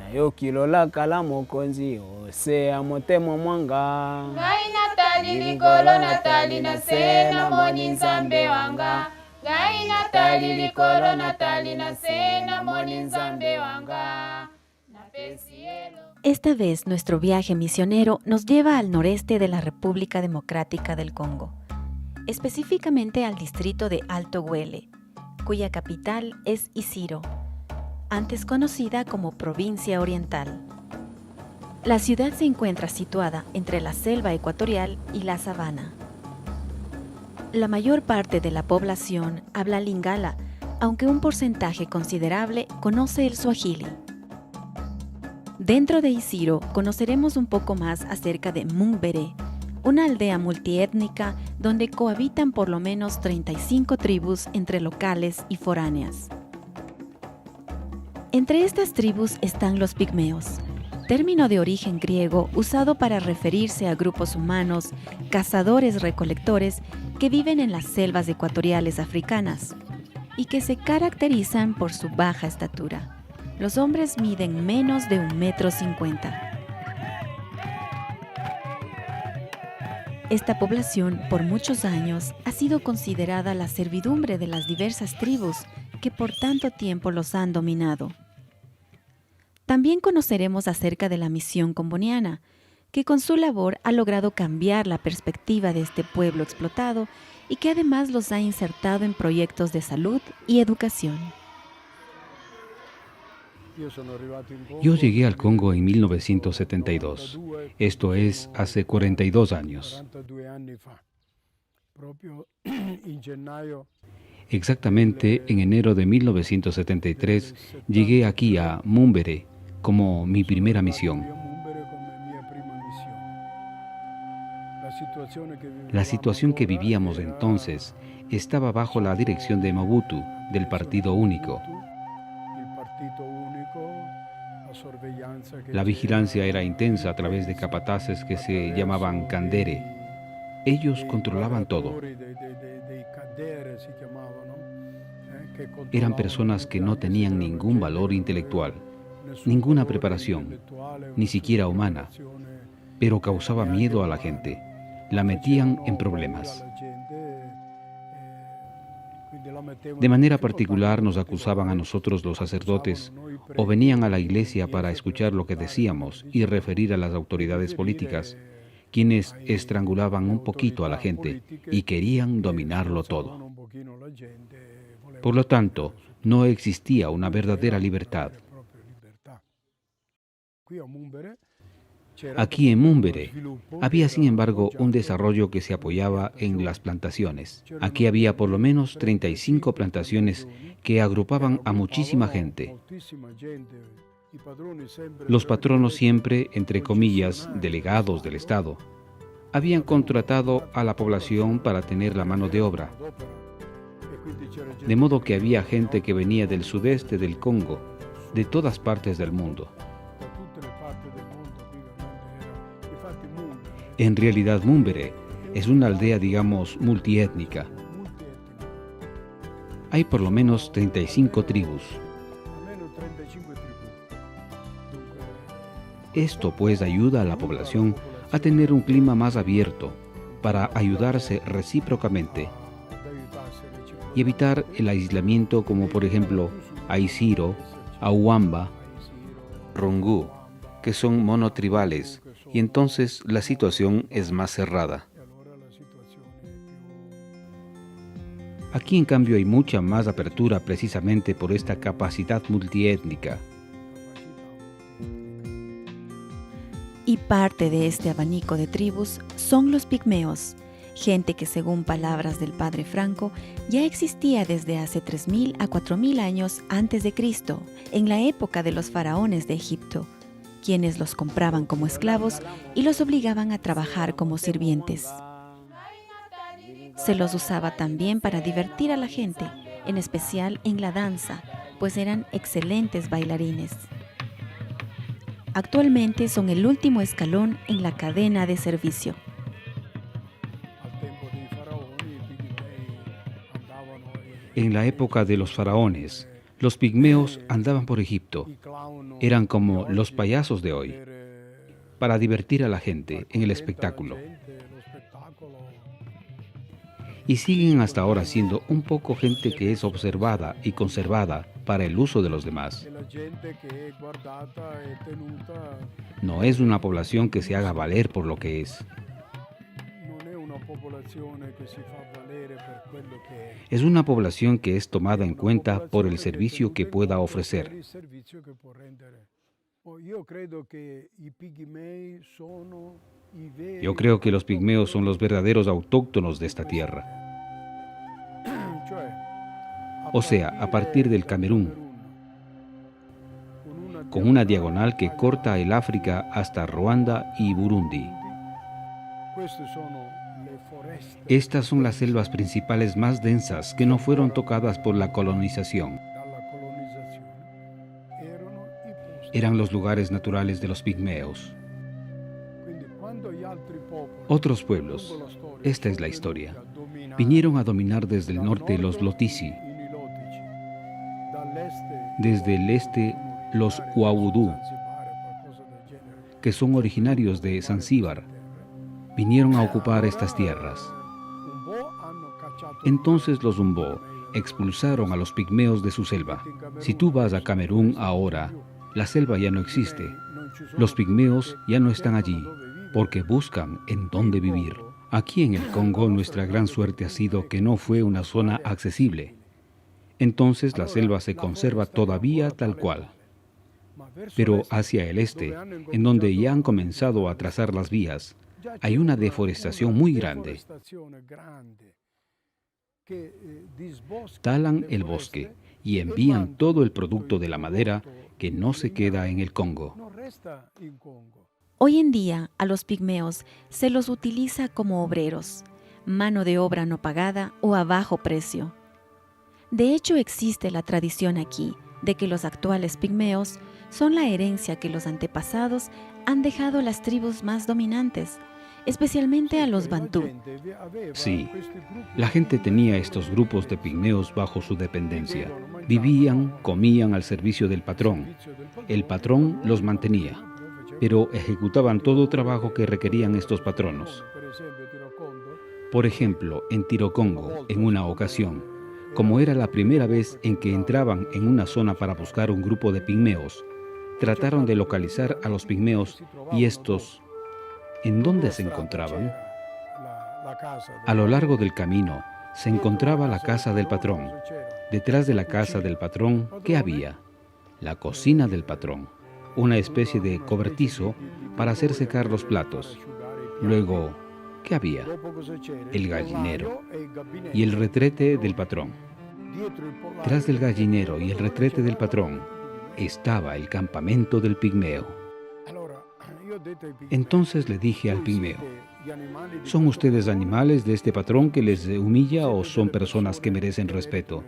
nayokilola kala mokonzi osea motema mwanga ngai natali likolo natali na se namoni nzambe wanga ngai natali likolo natali na se namoni nzambe wanga. Esta vez nuestro viaje misionero nos lleva al noreste de la República Democrática del Congo, específicamente al distrito de Alto Huele, cuya capital es Isiro, antes conocida como Provincia Oriental. La ciudad se encuentra situada entre la selva ecuatorial y la sabana. La mayor parte de la población habla lingala, aunque un porcentaje considerable conoce el suajili. Dentro de Isiro conoceremos un poco más acerca de Mumbere, una aldea multiétnica donde cohabitan por lo menos 35 tribus entre locales y foráneas. Entre estas tribus están los pigmeos, término de origen griego usado para referirse a grupos humanos, cazadores-recolectores que viven en las selvas ecuatoriales africanas y que se caracterizan por su baja estatura. Los hombres miden menos de 1,50 m. Esta población, por muchos años, ha sido considerada la servidumbre de las diversas tribus que por tanto tiempo los han dominado. También conoceremos acerca de la misión comboniana, que con su labor ha logrado cambiar la perspectiva de este pueblo explotado y que además los ha insertado en proyectos de salud y educación. Yo llegué al Congo en 1972, esto es, hace 42 años. Exactamente en enero de 1973 llegué aquí a Mumbere como mi primera misión. La situación que vivíamos entonces estaba bajo la dirección de Mobutu, del Partido Único. La vigilancia era intensa a través de capataces que se llamaban Kandere. Ellos controlaban todo. Eran personas que no tenían ningún valor intelectual, ninguna preparación, ni siquiera humana, pero causaba miedo a la gente, la metían en problemas. De manera particular nos acusaban a nosotros los sacerdotes o venían a la iglesia para escuchar lo que decíamos y referir a las autoridades políticas, quienes estrangulaban un poquito a la gente y querían dominarlo todo. Por lo tanto, no existía una verdadera libertad. Aquí en Mumbere había, sin embargo, un desarrollo que se apoyaba en las plantaciones. Aquí había por lo menos 35 plantaciones que agrupaban a muchísima gente. Los patronos siempre, entre comillas, delegados del Estado, habían contratado a la población para tener la mano de obra. De modo que había gente que venía del sudeste del Congo, de todas partes del mundo. En realidad, Mumbere es una aldea, digamos, multiétnica. Hay por lo menos 35 tribus. Esto pues ayuda a la población a tener un clima más abierto para ayudarse recíprocamente y evitar el aislamiento como por ejemplo Aisiro, Auamba, Rongu, que son monotribales, y entonces la situación es más cerrada. Aquí en cambio hay mucha más apertura precisamente por esta capacidad multiétnica. Y parte de este abanico de tribus son los pigmeos, gente que según palabras del padre Franco ya existía desde hace 3.000 a 4.000 años antes de Cristo, en la época de los faraones de Egipto, quienes los compraban como esclavos y los obligaban a trabajar como sirvientes. Se los usaba también para divertir a la gente, en especial en la danza, pues eran excelentes bailarines. Actualmente son el último escalón en la cadena de servicio. En la época de los faraones, Los pigmeos andaban por Egipto. Eran como los payasos de hoy, para divertir a la gente en el espectáculo. Y siguen hasta ahora siendo un poco gente que es observada y conservada para el uso de los demás. No es una población que se haga valer por lo que es. Es una población que es tomada en cuenta por el servicio que pueda ofrecer. Yo creo que los pigmeos son los verdaderos autóctonos de esta tierra. O sea, a partir del Camerún, con una diagonal que corta el África hasta Ruanda y Burundi. Estas son las selvas principales más densas que no fueron tocadas por la colonización. Eran los lugares naturales de los pigmeos. Otros pueblos, esta es la historia, vinieron a dominar desde el norte los Lotisi, desde el este los Huaudú, que son originarios de Zanzíbar, vinieron a ocupar estas tierras. Entonces los Umbo expulsaron a los pigmeos de su selva. Si tú vas a Camerún ahora, la selva ya no existe. Los pigmeos ya no están allí, porque buscan en dónde vivir. Aquí en el Congo nuestra gran suerte ha sido que no fue una zona accesible. Entonces la selva se conserva todavía tal cual. Pero hacia el este, en donde ya han comenzado a trazar las vías, hay una deforestación muy grande. Talan el bosque y envían todo el producto de la madera que no se queda en el Congo. Hoy en día a los pigmeos se los utiliza como obreros, mano de obra no pagada o a bajo precio. De hecho, existe la tradición aquí de que los actuales pigmeos son la herencia que los antepasados han dejado a las tribus más dominantes, especialmente a los bantú. Sí, la gente tenía estos grupos de pigmeos bajo su dependencia. Vivían, comían al servicio del patrón. El patrón los mantenía, pero ejecutaban todo trabajo que requerían estos patronos. Por ejemplo, en Tirocongo, en una ocasión, como era la primera vez en que entraban en una zona para buscar un grupo de pigmeos, trataron de localizar a los pigmeos y estos, ¿en dónde se encontraban? A lo largo del camino se encontraba la casa del patrón. Detrás de la casa del patrón, ¿qué había? La cocina del patrón, una especie de cobertizo para hacer secar los platos. Luego, ¿qué había? El gallinero y el retrete del patrón. Tras del gallinero y el retrete del patrón estaba el campamento del pigmeo. Entonces le dije al pigmeo: ¿son ustedes animales de este patrón que les humilla o son personas que merecen respeto?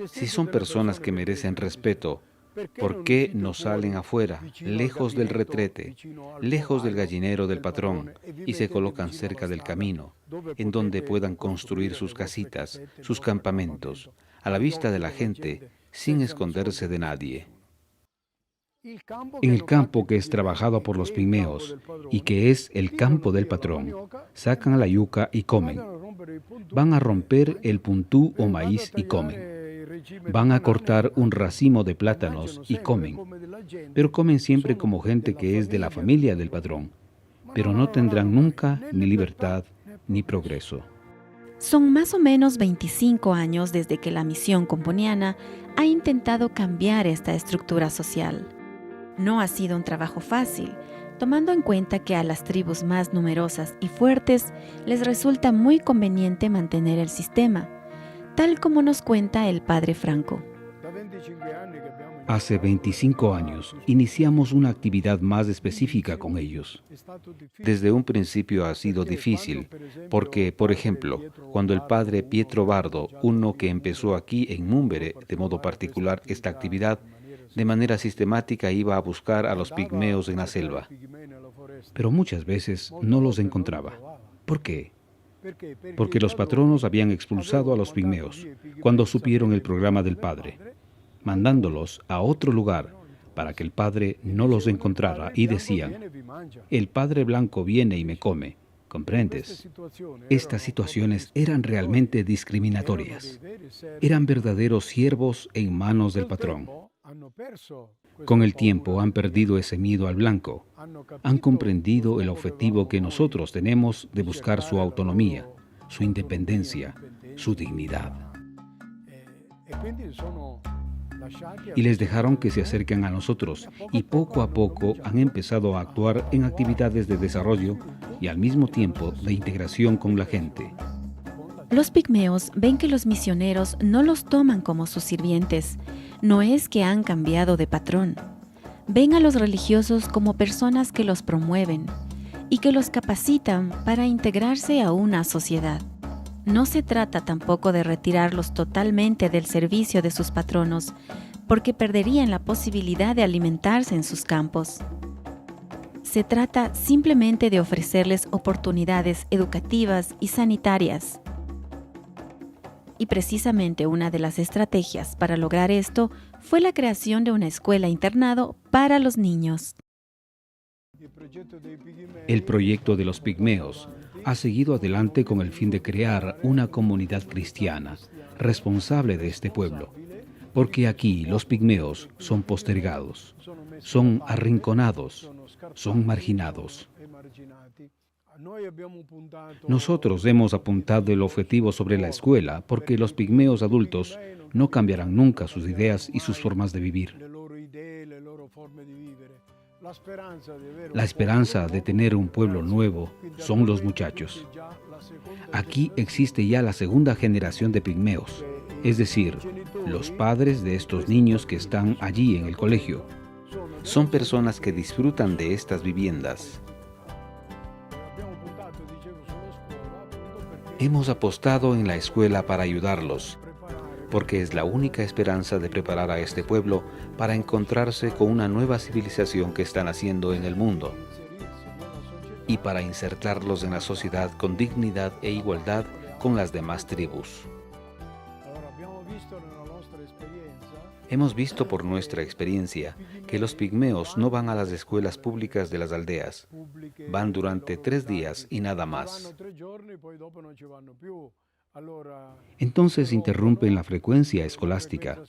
Si son personas que merecen respeto, ¿por qué no salen afuera, lejos del retrete, lejos del gallinero del patrón, y se colocan cerca del camino, en donde puedan construir sus casitas, sus campamentos, a la vista de la gente, sin esconderse de nadie? En el campo que es trabajado por los pigmeos y que es el campo del patrón, sacan la yuca y comen. Van a romper el puntú o maíz y comen. Van a cortar un racimo de plátanos y comen. Pero comen siempre como gente que es de la familia del patrón. Pero no tendrán nunca ni libertad ni progreso. Son más o menos 25 años desde que la misión componiana ha intentado cambiar esta estructura social. No ha sido un trabajo fácil, tomando en cuenta que a las tribus más numerosas y fuertes les resulta muy conveniente mantener el sistema, tal como nos cuenta el padre Franco. Hace 25 años iniciamos una actividad más específica con ellos. Desde un principio ha sido difícil, porque, por ejemplo, cuando el padre Pietro Bardo, uno que empezó aquí en Múmbere de modo particular esta actividad, de manera sistemática iba a buscar a los pigmeos en la selva, pero muchas veces no los encontraba. ¿Por qué? Porque los patronos habían expulsado a los pigmeos cuando supieron el programa del padre. mandándolos a otro lugar para que el padre no los encontrara, y decían: el padre blanco viene y me come. ¿Comprendes? Estas situaciones eran realmente discriminatorias. Eran verdaderos siervos en manos del patrón. Con el tiempo han perdido ese miedo al blanco. Han comprendido el objetivo que nosotros tenemos de buscar su autonomía, su independencia, su dignidad. Y les dejaron que se acerquen a nosotros, y poco a poco han empezado a actuar en actividades de desarrollo y al mismo tiempo de integración con la gente. Los pigmeos ven que los misioneros no los toman como sus sirvientes. No es que han cambiado de patrón. Ven a los religiosos como personas que los promueven y que los capacitan para integrarse a una sociedad. No se trata tampoco de retirarlos totalmente del servicio de sus patronos, porque perderían la posibilidad de alimentarse en sus campos. Se trata simplemente de ofrecerles oportunidades educativas y sanitarias. Y precisamente una de las estrategias para lograr esto fue la creación de una escuela-internado para los niños. El proyecto de los pigmeos ha seguido adelante con el fin de crear una comunidad cristiana responsable de este pueblo, porque aquí los pigmeos son postergados, son arrinconados, son marginados. Nosotros hemos apuntado el objetivo sobre la escuela porque los pigmeos adultos no cambiarán nunca sus ideas y sus formas de vivir. La esperanza de tener un pueblo nuevo son los muchachos. Aquí existe ya la segunda generación de pigmeos, es decir, los padres de estos niños que están allí en el colegio. Son personas que disfrutan de estas viviendas. Hemos apostado en la escuela para ayudarlos, porque es la única esperanza de preparar a este pueblo para encontrarse con una nueva civilización que están haciendo en el mundo y para insertarlos en la sociedad con dignidad e igualdad con las demás tribus. Hemos visto por nuestra experiencia que los pigmeos no van a las escuelas públicas de las aldeas. Van durante 3 días y nada más. Entonces interrumpen la frecuencia escolástica.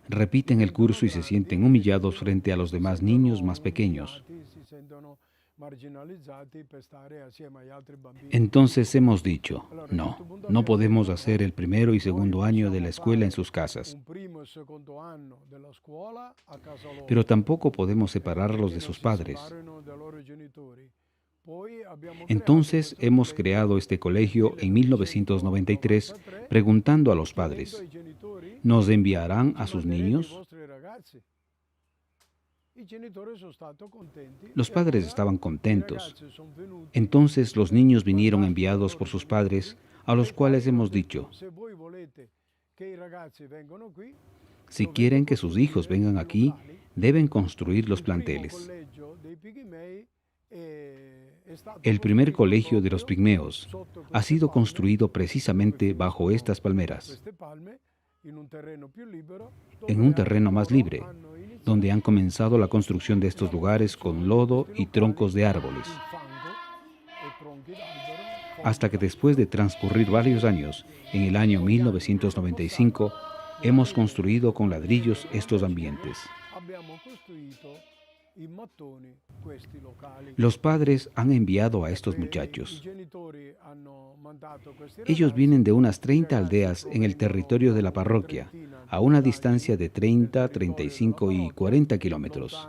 Repiten el curso y se sienten humillados frente a los demás niños más pequeños. Entonces hemos dicho, no podemos hacer el primero y segundo año de la escuela en sus casas. Pero tampoco podemos separarlos de sus padres. Entonces hemos creado este colegio en 1993 preguntando a los padres, ¿nos enviarán a sus niños? Los padres estaban contentos. Entonces los niños vinieron enviados por sus padres, a los cuales hemos dicho, si quieren que sus hijos vengan aquí, deben construir los planteles. El primer colegio de los pigmeos ha sido construido precisamente bajo estas palmeras, en un terreno más libre, donde han comenzado la construcción de estos lugares con lodo y troncos de árboles. Hasta que después de transcurrir varios años, en el año 1995, hemos construido con ladrillos estos ambientes. Los padres han enviado a estos muchachos. Ellos vienen de unas 30 aldeas en el territorio de la parroquia, a una distancia de 30, 35 y 40 kilómetros.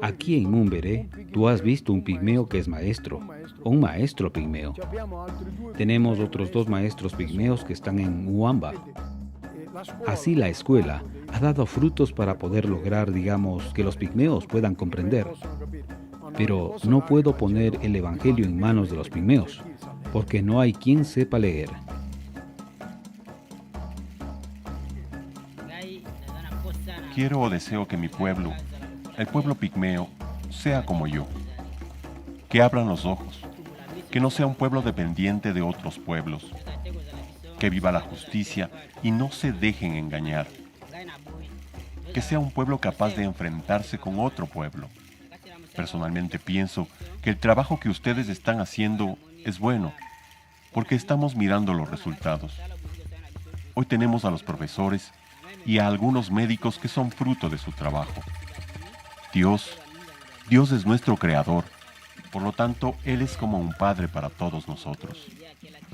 Aquí en Mumbere, tú has visto un pigmeo que es maestro, o un maestro pigmeo. Tenemos otros 2 maestros pigmeos que están en Uamba. Así la escuela ha dado frutos para poder lograr, digamos, que los pigmeos puedan comprender. Pero no puedo poner el evangelio en manos de los pigmeos, porque no hay quien sepa leer. Quiero o deseo que mi pueblo, el pueblo pigmeo, sea como yo, que abran los ojos, que no sea un pueblo dependiente de otros pueblos, que viva la justicia y no se dejen engañar, que sea un pueblo capaz de enfrentarse con otro pueblo. Personalmente pienso que el trabajo que ustedes están haciendo es bueno, porque estamos mirando los resultados. Hoy tenemos a los profesores y a algunos médicos que son fruto de su trabajo. Dios es nuestro creador, por lo tanto, Él es como un padre para todos nosotros.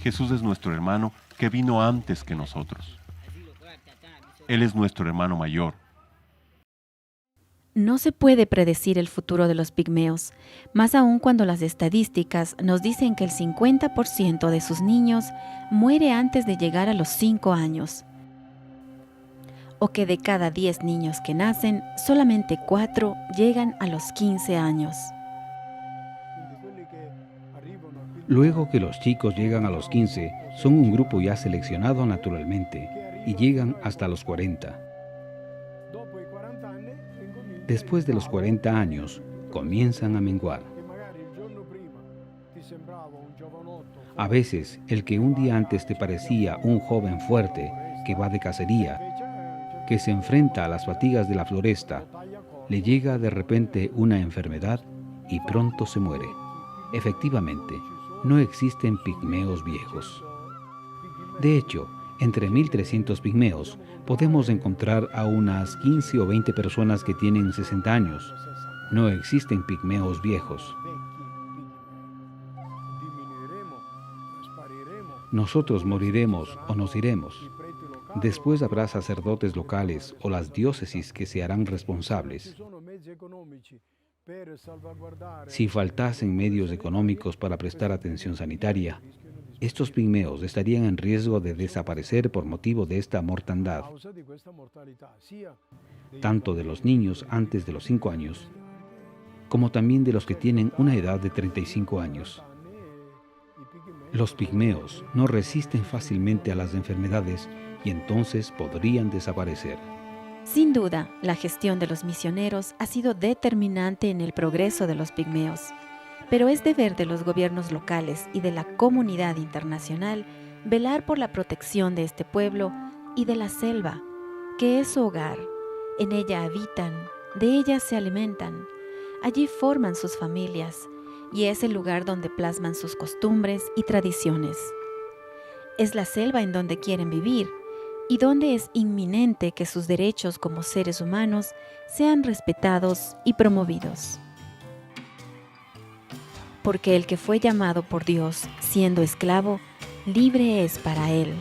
Jesús es nuestro hermano que vino antes que nosotros. Él es nuestro hermano mayor. No se puede predecir el futuro de los pigmeos, más aún cuando las estadísticas nos dicen que el 50% de sus niños muere antes de llegar a los 5 años, o que de cada 10 niños que nacen, solamente 4 llegan a los 15 años. Luego que los chicos llegan a los 15, son un grupo ya seleccionado naturalmente y llegan hasta los 40. Después de los 40 años, comienzan a menguar. A veces, el que un día antes te parecía un joven fuerte que va de cacería, que se enfrenta a las fatigas de la floresta, le llega de repente una enfermedad y pronto se muere. Efectivamente, no existen pigmeos viejos. De hecho, entre 1.300 pigmeos podemos encontrar a unas 15 o 20 personas que tienen 60 años. No existen pigmeos viejos. Nosotros moriremos o nos iremos. Después habrá sacerdotes locales o las diócesis que se harán responsables. Si faltasen medios económicos para prestar atención sanitaria, estos pigmeos estarían en riesgo de desaparecer por motivo de esta mortandad, tanto de los niños antes de los 5 años, como también de los que tienen una edad de 35 años. Los pigmeos no resisten fácilmente a las enfermedades y entonces podrían desaparecer. Sin duda, la gestión de los misioneros ha sido determinante en el progreso de los pigmeos, pero es deber de los gobiernos locales y de la comunidad internacional velar por la protección de este pueblo y de la selva, que es su hogar. En ella habitan, de ella se alimentan, allí forman sus familias y es el lugar donde plasman sus costumbres y tradiciones. Es la selva en donde quieren vivir y donde es inminente que sus derechos como seres humanos sean respetados y promovidos. Porque el que fue llamado por Dios siendo esclavo, libre es para él.